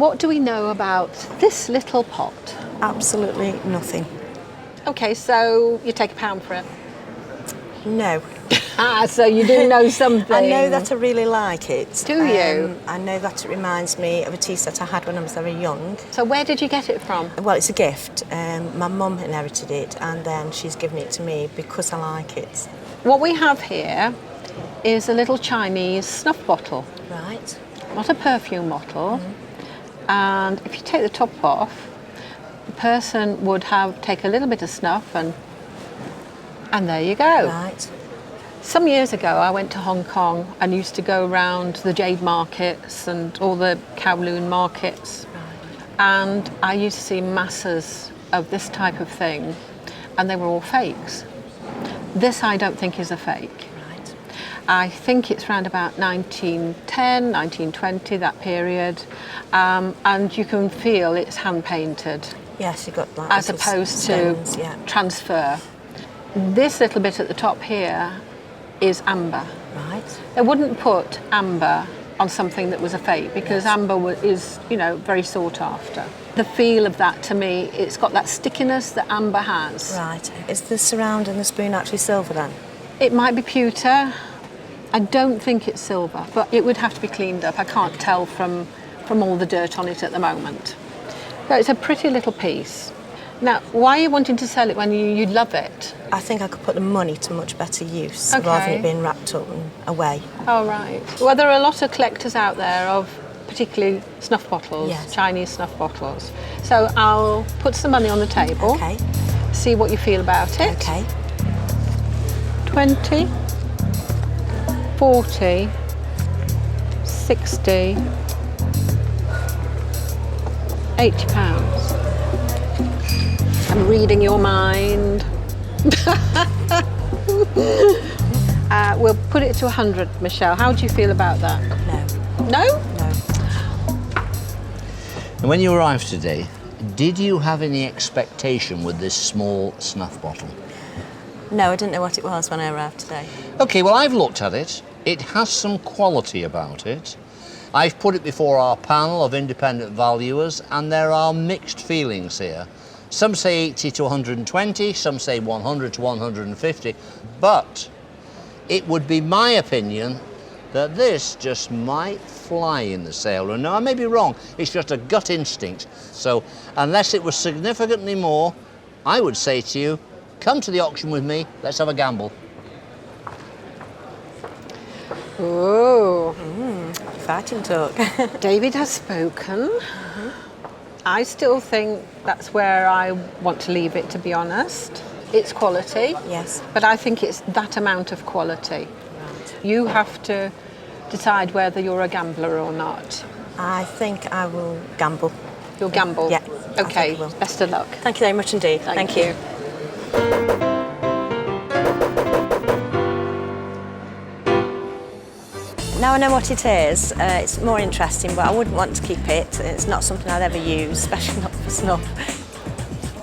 what do we know about this little pot? Absolutely nothing. Okay, so you take £1 for it. No. So you do know something. I know that I really like it. Do you? I know that it reminds me of a tea set I had when I was very young. So where did you get it from? Well, it's a gift. My mum inherited it and then she's given it to me because I like it. What we have here is a little Chinese snuff bottle. Right. Not a perfume bottle. And if you take the top off, the person would take a little bit of snuff and there you go. Right. Some years ago, I went to Hong Kong and used to go around the jade markets and all the Kowloon markets. And I used to see masses of this type of thing, and they were all fakes. This I don't think is a fake. Right. I think it's around about 1910, 1920, that period. And you can feel it's hand-painted. Yes, you got like as opposed stones, to transfer. This little bit at the top here is amber. Right. They wouldn't put amber on something that was a fake because amber is, very sought after. The feel of that, to me, it's got that stickiness that amber has. Right. Is the surround and the spoon actually silver then? It might be pewter. I don't think it's silver, but it would have to be cleaned up. I can't tell from all the dirt on it at the moment. So it's a pretty little piece. Now, why are you wanting to sell it when you love it? I think I could put the money to much better use rather than it being wrapped up and away. Oh, right. Well, there are a lot of collectors out there of particularly snuff bottles, yes. Chinese snuff bottles. So I'll put some money on the table. Okay. See what you feel about it. Okay. 20, 40, 60, £80. I'm reading your mind. We'll put it to 100, Michelle. How do you feel about that? No. No? No. And when you arrived today, did you have any expectation with this small snuff bottle? No, I didn't know what it was when I arrived today. Okay, well, I've looked at it. It has some quality about it. I've put it before our panel of independent valuers, and there are mixed feelings here. Some say 80 to 120, some say 100 to 150, but it would be my opinion that this just might fly in the sale room. Now, I may be wrong, it's just a gut instinct. So, unless it was significantly more, I would say to you, come to the auction with me, let's have a gamble. Oh, Fighting talk. David has spoken. I still think that's where I want to leave it, to be honest. It's quality. Yes. But I think it's that amount of quality. Right. You have to decide whether you're a gambler or not. I think I will gamble. You'll gamble? Yeah. I Okay, think I will. best of luck. Thank you very much indeed. Thank you. Now I know what it is, it's more interesting, but I wouldn't want to keep it. It's not something I'd ever use, especially not for snuff.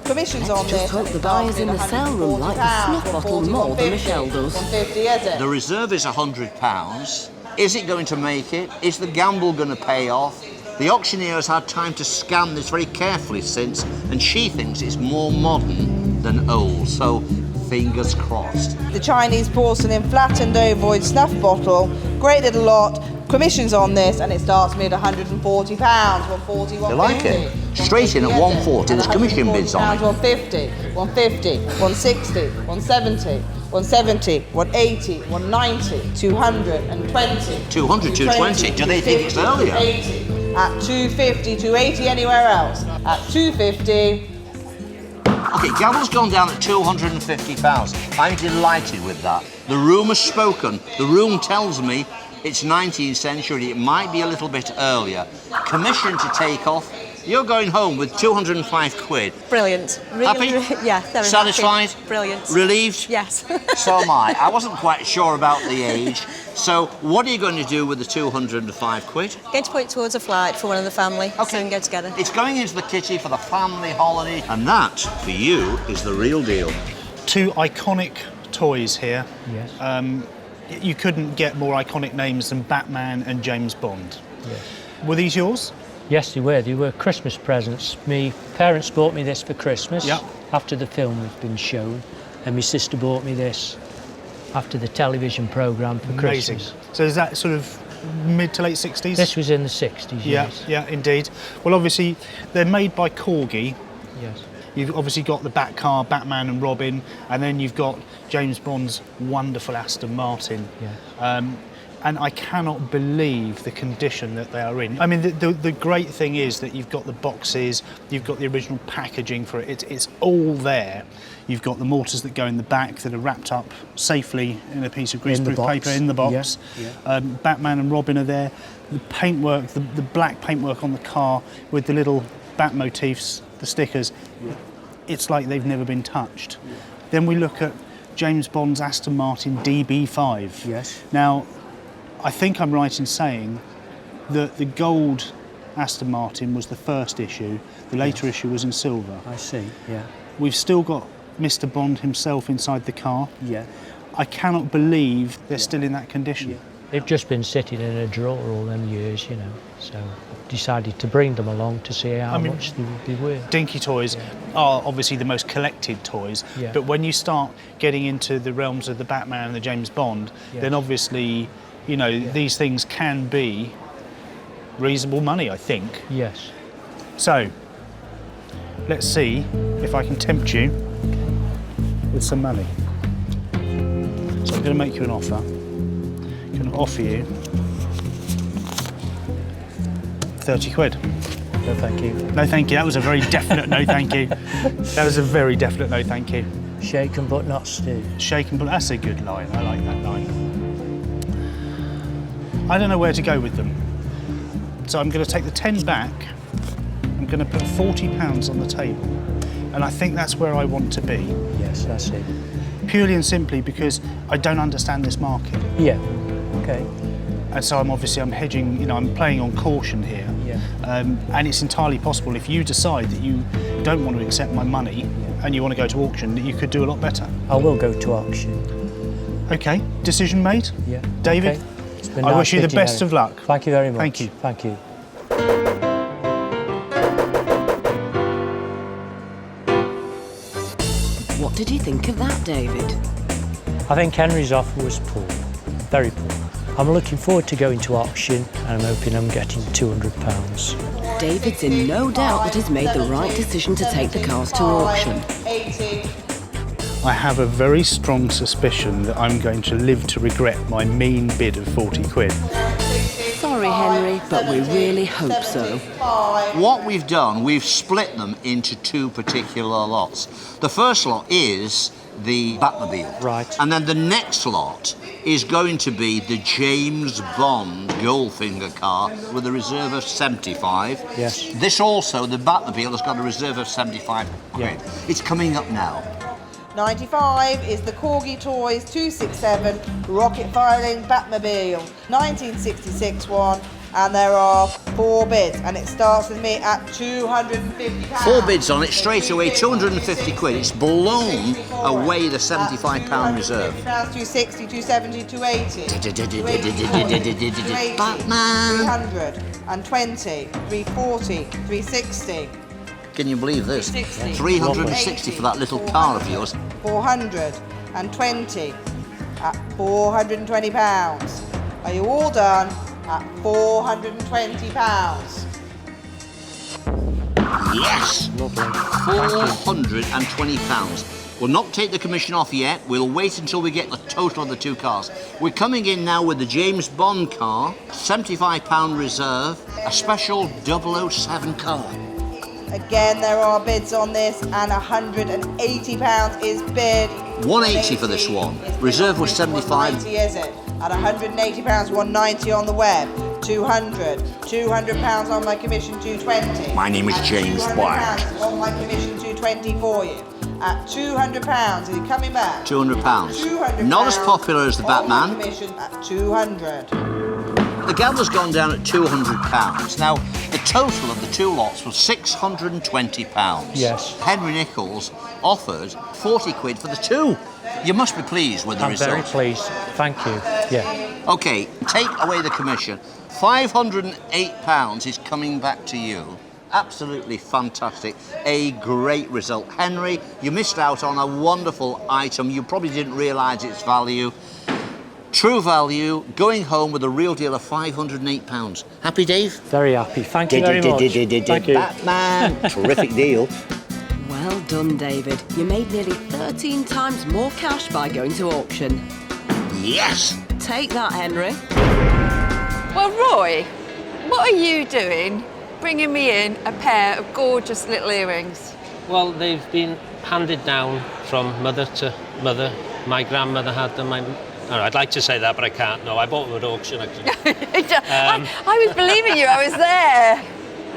Commissions on Let's just this. hope the buyers in the sale room like the snuff bottle more than Michelle does. 150, is it? The reserve is £100. Is it going to make it? Is the gamble going to pay off? The auctioneer has had time to scan this very carefully since, and she thinks it's more modern than old, so fingers crossed. The Chinese porcelain flattened ovoid snuff bottle, great little lot. Commissions on this, and it starts me at £140. 140, 150. They like it. Straight in at 140, there's commission bids on it. 150, 150, 160, 170, 170, 180, 190, 220. 200, 220. Do they think it's earlier? 80. At 250, 280 anywhere else. At 250. Okay, gamble's gone down at £250,000. I'm delighted with that. The room has spoken. The room tells me it's 19th century. It might be a little bit earlier. Commission to take off. You're going home with 205 quid. Brilliant. Happy? Yeah, very Satisfied? happy. Brilliant. Relieved? Yes. So am I. I wasn't quite sure about the age. So what are you going to do with the 205 quid? Going to put it towards a flight for one of the family, so we can go together. It's going into the kitty for the family holiday. And that, for you, is the real deal. Two iconic toys here. Yes. You couldn't get more iconic names than Batman and James Bond. Yes. Were these yours? Yes, they were. They were Christmas presents. My parents bought me this for Christmas after the film had been shown, and my sister bought me this after the television programme for Amazing. Christmas. So is that sort of mid to late 60s? This was in the 60s, yes. Yeah, indeed. Well, obviously, they're made by Corgi. Yes. You've obviously got the Batcar, Batman and Robin, and then you've got James Bond's wonderful Aston Martin. Yeah. And I cannot believe the condition that they are in. I mean, the great thing is that you've got the boxes, you've got the original packaging for it, it's all there. You've got the mortars that go in the back that are wrapped up safely in a piece of greaseproof paper in the box. Yeah. Batman and Robin are there. The paintwork, the black paintwork on the car with the little bat motifs, the stickers, it's like they've never been touched. Then we look at James Bond's Aston Martin DB5. Yes. Now, I think I'm right in saying that the gold Aston Martin was the first issue, the later issue was in silver. I see, yeah. We've still got Mr. Bond himself inside the car. Yeah. I cannot believe they're still in that condition. Yeah. They've just been sitting in a drawer all them years, you know, so decided to bring them along to see how much they would be worth. Dinky toys are obviously the most collected toys, but when you start getting into the realms of the Batman and the James Bond, then obviously, you know, these things can be reasonable money, I think. Yes. So, let's see if I can tempt you with some money. So I'm going to make you an offer. I'm going to offer you 30 quid. No, thank you. No, thank you. That was a very definite no, thank you. That was a very definite no, thank you. Shaken but not stirred. Shaken but... That's a good line. I like that line. I don't know where to go with them. So I'm going to take the 10 back. I'm going to put £40 on the table. And I think that's where I want to be. Yes, that's it. Purely and simply because I don't understand this market. Yeah, okay. And so I'm hedging, you know, I'm playing on caution here. Yeah. And it's entirely possible if you decide that you don't want to accept my money and you want to go to auction, that you could do a lot better. I will go to auction. Okay, decision made? Yeah. David, okay. It's been I nice wish you the best of luck. Thank you very much. Thank you. Thank you. What did you think of that, David? I think Henry's offer was poor, very poor. I'm looking forward to going to auction and I'm hoping I'm getting £200. David's in no doubt that he's made the right decision to take the cars to auction. I have a very strong suspicion that I'm going to live to regret my mean bid of 40 quid. Sorry, Henry, but we really hope so. What we've done, we've split them into two particular lots. The first lot is the Batmobile. Right. And then the next lot is going to be the James Bond Goldfinger car with a reserve of 75. Yes. This also, the Batmobile, has got a reserve of 75 quid. Yeah. It's coming up now. 95 is the Corgi Toys 267 Rocket Firing Batmobile. 1966 one, and there are 4 bids, and it starts with me at £250. 4 bids on it straight away, 250 quid. It's blown away the £75 reserve. 260, 270, 280. Batman! 320, 340, 360. Can you believe this? 360. 360 for that little car of yours. 420 at £420. Are you all done at £420? Yes! £420. We'll not take the commission off yet. We'll wait until we get the total of the two cars. We're coming in now with the James Bond car, £75 reserve, a special 007 car. Again, there are bids on this, and £180 is bid. 180 for this one. Reserve was 75. 190 is it? At £180, 190 on the web. 200. £200 on my commission, 220. My name is James Bond. £200 on my commission, 220 for you. At £200, is it coming back? £200. £200. Not as popular as the on my Batman. commission at 200. The gavel's gone down at £200. Now, the total of the two lots was £620. Yes. Henry Nichols offered 40 quid for the two. You must be pleased with the I'm result. very pleased. Thank you. Yeah. Okay, take away the commission. £508 is coming back to you. Absolutely fantastic. A great result. Henry, you missed out on a wonderful item. You probably didn't realise its value. True value, going home with a real deal of £508. Happy, Dave? Very happy. Thank you very much. Thank you. Batman. Terrific deal. Well done, David. You made nearly 13 times more cash by going to auction. Yes. Take that, Henry. Well, Roy, what are you doing bringing me in a pair of gorgeous little earrings? Well, they've been handed down from mother to mother. My grandmother had them. I'd like to say that, but I can't. No, I bought them at auction, actually. I was believing you, I was there.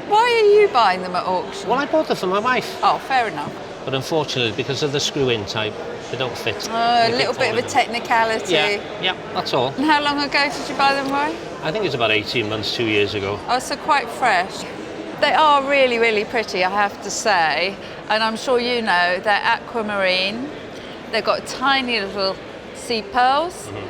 Why are you buying them at auction? Well, I bought them for my wife. Oh, fair enough. But unfortunately, because of the screw-in type, they don't fit. A little bit of a technicality. Yeah, that's all. And how long ago did you buy them, Roy? I think it's about 18 months, 2 years ago. Oh, so quite fresh. They are really, really pretty, I have to say. And I'm sure you know, they're aquamarine. They've got tiny little sea pearls. Mm-hmm.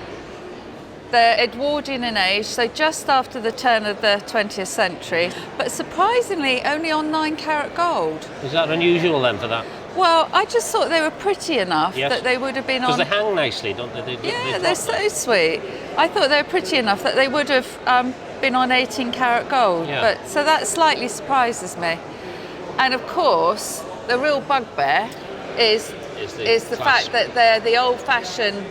They're Edwardian in age, so just after the turn of the 20th century, but surprisingly only on 9-carat gold. Is that unusual then for that? Well, I just thought they were pretty enough that they would have been on... Because they hang nicely, don't they? They're so sweet. I thought they were pretty enough that they would have been on 18-carat gold, but so that slightly surprises me. And of course, the real bugbear is the fact that they're the old-fashioned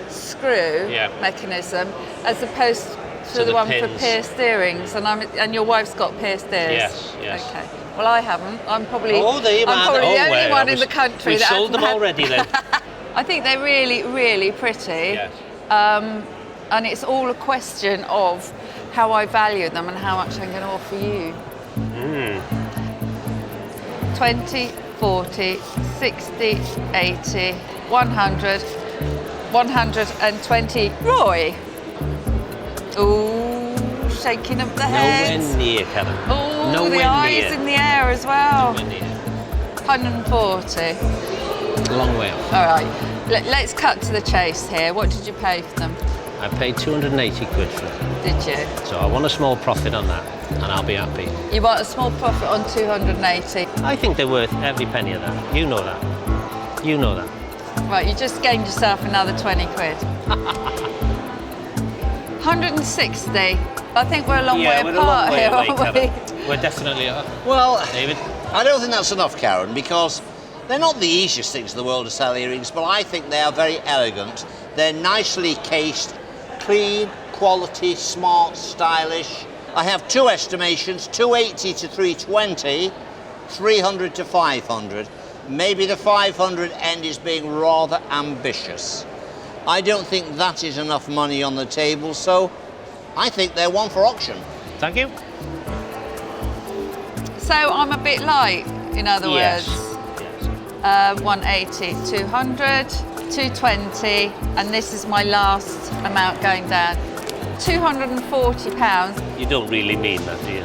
screw mechanism as opposed to the one pins for pierced earrings. And your wife's got pierced ears. Yes. Okay. Well, I haven't. I'm probably the only one in the country that sold them already then. I think they're really, really pretty. Yes. And it's all a question of how I value them and how much I'm going to offer you. 20, 40, 60, 80, 100, 120. Roy. Ooh, shaking of the head. Nowhere near, Karen. Oh, the eyes in the air as well. Nowhere near. 140. A long way off. All right, let's cut to the chase here. What did you pay for them? I paid 280 quid for them. Did you? So I want a small profit on that, and I'll be happy. You want a small profit on 280? I think they're worth every penny of that. You know that. You know that. Right, you just gained yourself another 20 quid. 160. I think we're a long way apart here, aren't we? We're definitely are. Well, David? I don't think that's enough, Karen, because they're not the easiest things in the world to sell earrings, but I think they are very elegant. They're nicely cased, clean, quality, smart, stylish. I have two estimations, 280 to 320, 300 to 500. Maybe the 500 end is being rather ambitious. I don't think that is enough money on the table, so I think they're one for auction. Thank you. So I'm a bit light, in other words. 180, 200, 220, and this is my last amount going down. £240. You don't really mean that, do you?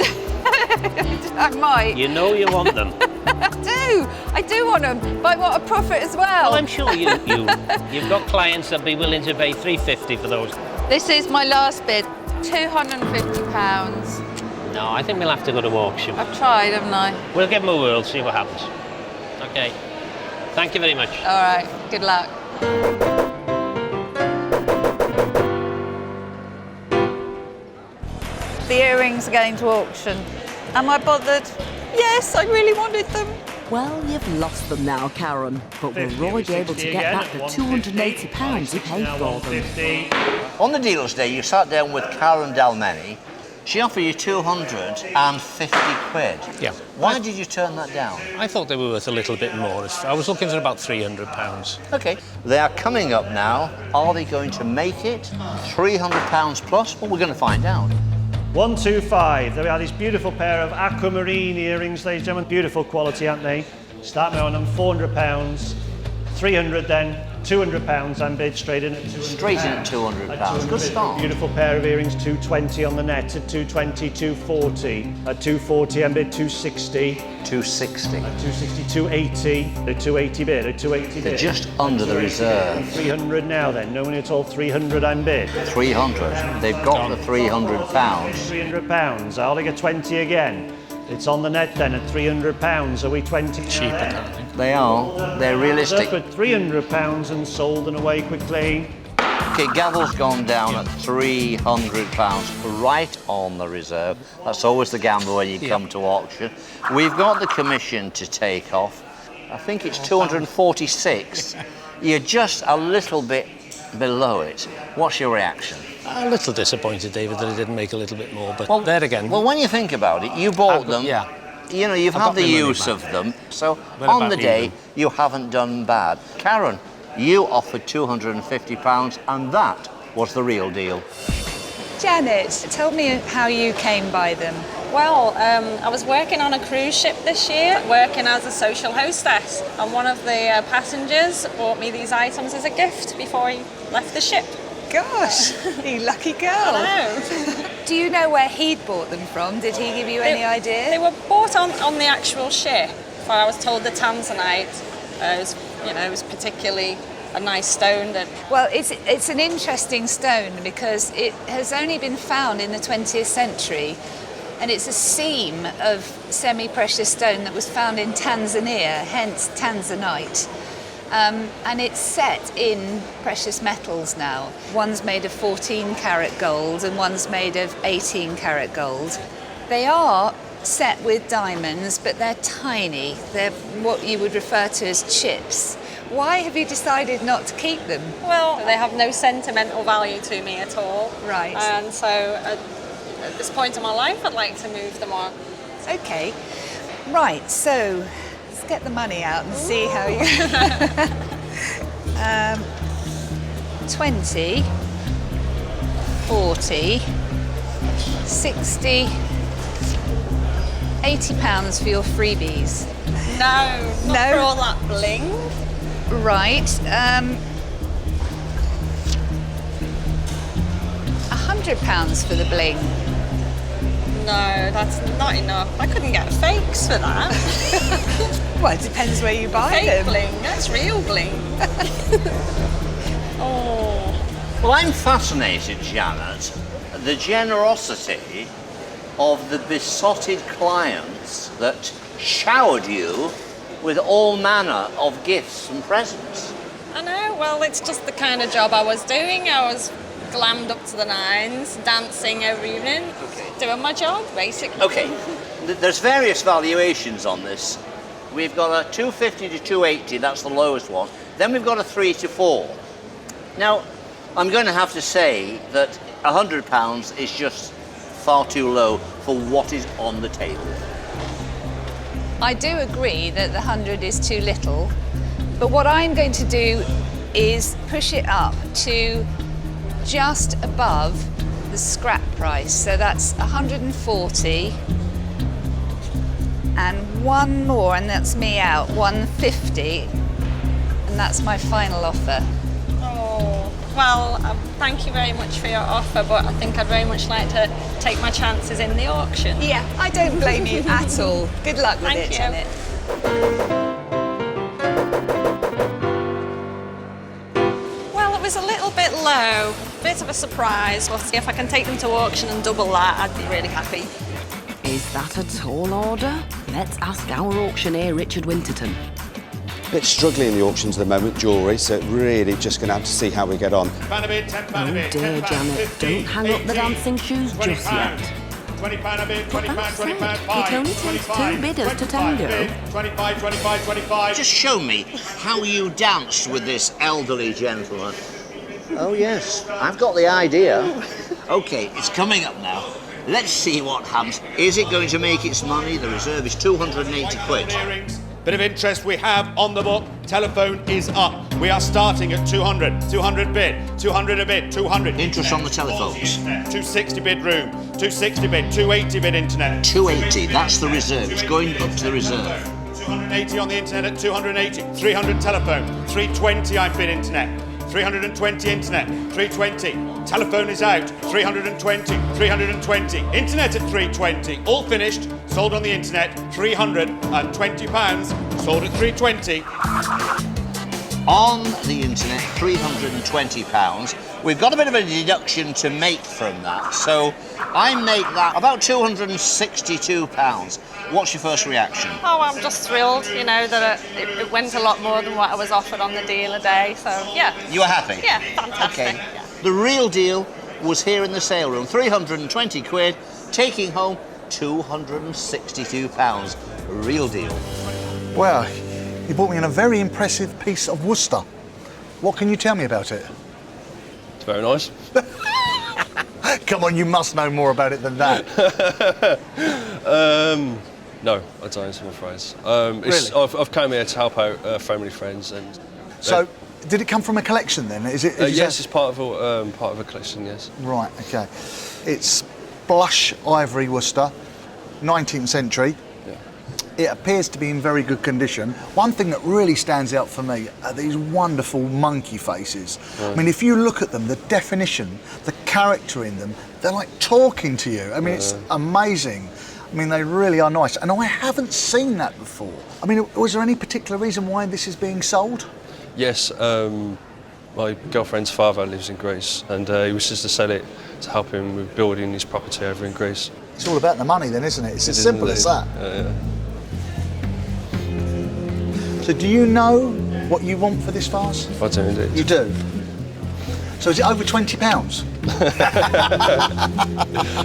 I might. You know you want them. I do want them, but I want a profit as well. Well, I'm sure you've got clients that'd be willing to pay £350 for those. This is my last bid, £250. No, I think we'll have to go to auction. I've tried, haven't I? We'll give them a whirl, see what happens. Okay. Thank you very much. All right, good luck. The earrings are going to auction. Am I bothered? Yes, I really wanted them. Well, you've lost them now, Karen. But will Roy be able to get back the £280 he paid for them? On the deals day, you sat down with Karen Dalmeny. She offered you 250 quid. Yeah. Why did you turn that down? I thought they were worth a little bit more. I was looking for about £300. Okay. They are coming up now. Are they going to make it? £300 plus? Well, we're going to find out. 125. There we are, these beautiful pair of aquamarine earrings, ladies and gentlemen. Beautiful quality, aren't they? Start me on them, £400. 300 then, £200 and bid straight in at £200. Straight in at £200. Good start. Beautiful pair of earrings, 220 on the net at 220, 240. At 240 and bid 260. 260. At 260, 280. A 280 bid, a 280 bid. They're just under the reserve. 300 now then, no money at all, 300 and bid. 300. They've got the £300. £300. I'll get 20 again. It's on the net then at £300. Are we 20? Cheaper, I don't think. They are. They're realistic. Up at £300 and sold and away quickly. Okay, Gavel's gone down at £300, right on the reserve. That's always the gamble when you come to auction. We've got the commission to take off. I think it's 246. You're just a little bit below it. What's your reaction? A little disappointed, David, that it didn't make a little bit more, but there again. Well, when you think about it, you bought them. Yeah. You know, you've had the use of them, so on the day, you haven't done bad. Karen, you offered £250, and that was the real deal. Janet, tell me how you came by them. Well, I was working on a cruise ship this year, working as a social hostess, and one of the passengers bought me these items as a gift before he left the ship. Gosh, you lucky girl. I know. Do you know where he'd bought them from? Did he give you any idea? They were bought on the actual ship. I was told the Tanzanite was particularly a nice stone. Well, it's an interesting stone because it has only been found in the 20th century, and it's a seam of semi-precious stone that was found in Tanzania, hence Tanzanite. And it's set in precious metals now. One's made of 14-carat gold and one's made of 18-carat gold. They are set with diamonds, but they're tiny. They're what you would refer to as chips. Why have you decided not to keep them? Well, they have no sentimental value to me at all. Right. And so at this point in my life, I'd like to move them on. Okay. Right, so let's get the money out and see how you... 20, 40, 60, £80 for your freebies. No, not for all that bling. Right. £100 for the bling. No, that's not enough. I couldn't get fakes for that. Well, it depends where you buy Fake them. bling, that's real bling. Oh. Well, I'm fascinated, Janet, the generosity of the besotted clients that showered you with all manner of gifts and presents. I know, well, it's just the kind of job I was doing. I was glammed up to the nines, dancing every evening, doing my job, basically. Okay, there's various valuations on this. We've got a 250 to 280, that's the lowest one. Then we've got a 3 to 4. Now, I'm going to have to say that £100 is just far too low for what is on the table. I do agree that the 100 is too little, but what I'm going to do is push it up to just above the scrap price. So that's 140 and one more, and that's me out, 150, and that's my final offer. Oh, well, thank you very much for your offer, but I think I'd very much like to take my chances in the auction. Yeah, I don't blame you at all. Good luck with it, Janet. Well, it was a little bit low, bit of a surprise. We'll see if I can take them to auction and double that. I'd be really happy. Is that a tall order? Let's ask our auctioneer, Richard Winterton. A bit struggling in the auctions at the moment, jewellery, so really just going to have to see how we get on. Oh dear, Janet, don't hang up the dancing shoes just yet. £20 a bid, But £20, that said, £25, it only takes two bidders to tango. 25, 25, 25. Just show me how you danced with this elderly gentleman. Oh yes, I've got the idea. Okay, it's coming up now. Let's see what happens. Is it going to make its money? The reserve is 280 quid. Bit of interest we have on the book. Telephone is up. We are starting at 200. 200 bid. 200 a bid. 200. Interest on the telephones. 260 bid room. 260 bid. 280 bid internet. 280, that's the reserve. It's going up to the reserve. 280 on the internet at 280. 300 telephone. 320 I bid internet. 320 internet. 320. Telephone is out. 320. 320. Internet at 320. All finished. Sold on the internet. £320. Sold at 320. On the internet, £320. We've got a bit of a deduction to make from that, so I make that about £262. What's your first reaction? Oh, I'm just thrilled, you know, that it went a lot more than what I was offered on the deal a day, so yeah. You were happy? Yeah, fantastic. Okay. Yeah. The real deal was here in the sale room, 320 quid, taking home £262. Real deal. Well, you bought me in a very impressive piece of Worcester. What can you tell me about it? It's very nice. Come on, you must know more about it than that. No, I don't, I'm afraid. Really? I've come here to help out family, friends, and. So, did it come from a collection then? Is it? Yes, it's part of a collection. Yes. Right. Okay. It's blush ivory Worcester, 19th century. It appears to be in very good condition. One thing that really stands out for me are these wonderful monkey faces. Right. I mean, if you look at them, the definition, the character in them, they're like talking to you. I mean, it's amazing. I mean, they really are nice. And I haven't seen that before. I mean, was there any particular reason why this is being sold? Yes, my girlfriend's father lives in Greece, and he wishes to sell it to help him with building his property over in Greece. It's all about the money then, isn't it? It's as simple as that. Yeah. So do you know what you want for this vase? I do indeed. You do? So is it over £20?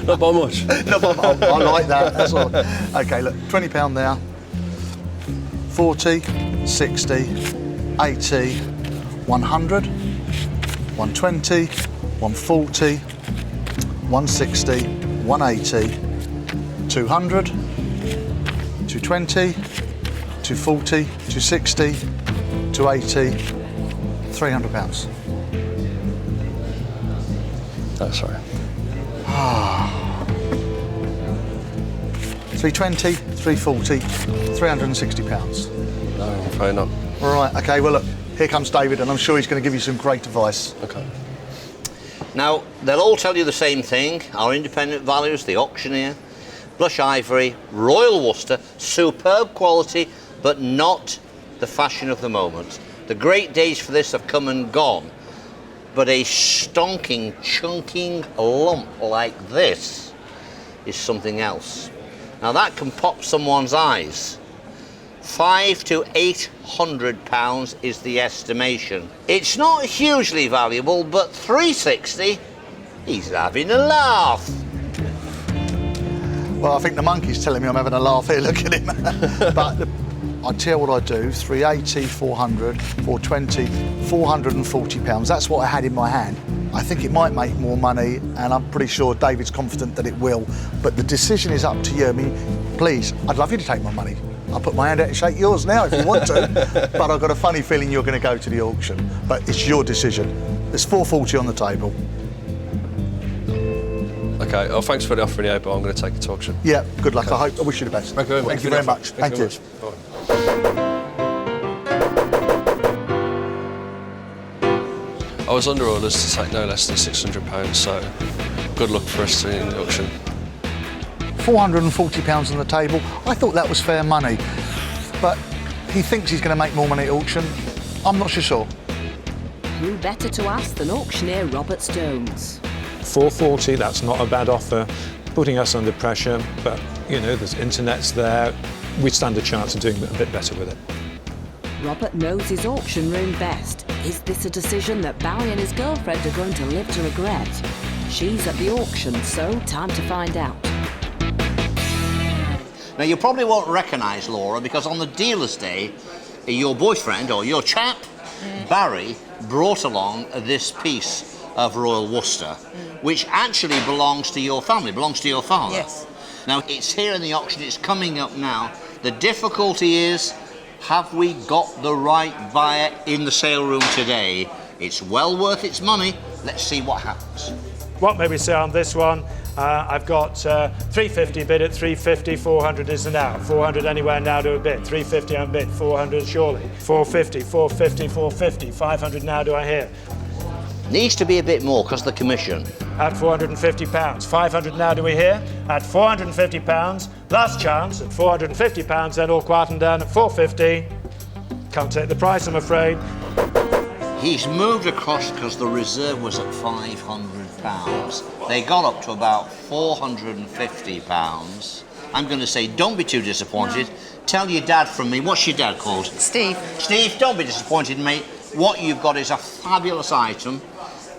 Not by much. Not by much. I like that, that's all. OK, look, £20 there. 40, 60, 80, 100, 120, 140, 160, 180, 200, 220, 240, 260, 280, £300. Oh, sorry. 320, 340, £360. No, I'm afraid not. All right, OK, well, look, here comes David, and I'm sure he's going to give you some great advice. OK. Now, they'll all tell you the same thing. Our independent values, the auctioneer, blush ivory, royal Worcester, superb quality, but not the fashion of the moment. The great days for this have come and gone, but a stonking, chunking lump like this is something else. Now that can pop someone's eyes. £500 to £800 is the estimation. It's not hugely valuable, but £360, he's having a laugh. Well, I think the monkey's telling me I'm having a laugh here, look at him. But I'd tell you what I'd do, 380, 400, 420, £440. That's what I had in my hand. I think it might make more money, and I'm pretty sure David's confident that it will. But the decision is up to you. I mean, please, I'd love you to take my money. I'll put my hand out and shake yours now if you want to. But I've got a funny feeling you're going to go to the auction. But it's your decision. There's £440 on the table. OK, well, thanks for the offer, but I'm going to take it to auction. Yeah, good luck. I wish you the best. Thank you very much. Thank you. I was under orders to take no less than £600, so good luck for us in the auction. £440 on the table. I thought that was fair money, but he thinks he's going to make more money at auction. I'm not so sure. Who better to ask than auctioneer Robert Stones? £440, that's not a bad offer, putting us under pressure, but, you know, there's internet's there. We'd stand a chance of doing a bit better with it. Robert knows his auction room best. Is this a decision that Barry and his girlfriend are going to live to regret? She's at the auction, so time to find out. Now, you probably won't recognise Laura, because on the dealer's day, your boyfriend, or your chap, Barry, brought along this piece of Royal Worcester, which actually belongs to your family, belongs to your father. Yes. Now, it's here in the auction, it's coming up now. The difficulty is, have we got the right buyer in the sale room today? It's well worth its money. Let's see what happens. What may we say on this one? I've got 350 bid at 350, 400 is an out. 400 anywhere now to a bid. 350 on bid, 400 surely. 450, 450, 450, 500 now do I hear. Needs to be a bit more because of the commission. At £450. 500 now do we hear? At £450. Last chance at £450, then all quiet and down at 450. Can't take the price, I'm afraid. He's moved across because the reserve was at £500. They got up to about £450. I'm going to say, don't be too disappointed. No. Tell your dad from me. What's your dad called? Steve. Steve, don't be disappointed, mate. What you've got is a fabulous item.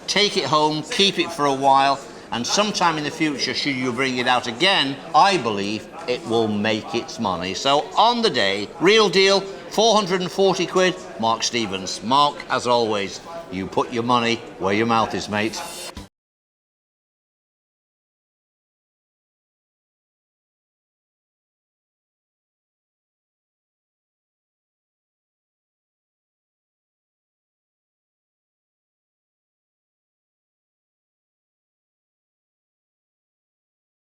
Take it home, keep it for a while, and sometime in the future, should you bring it out again, I believe it will make its money. So on the day, Real Deal, 440 quid, Mark Stevens. Mark, as always, you put your money where your mouth is, mate.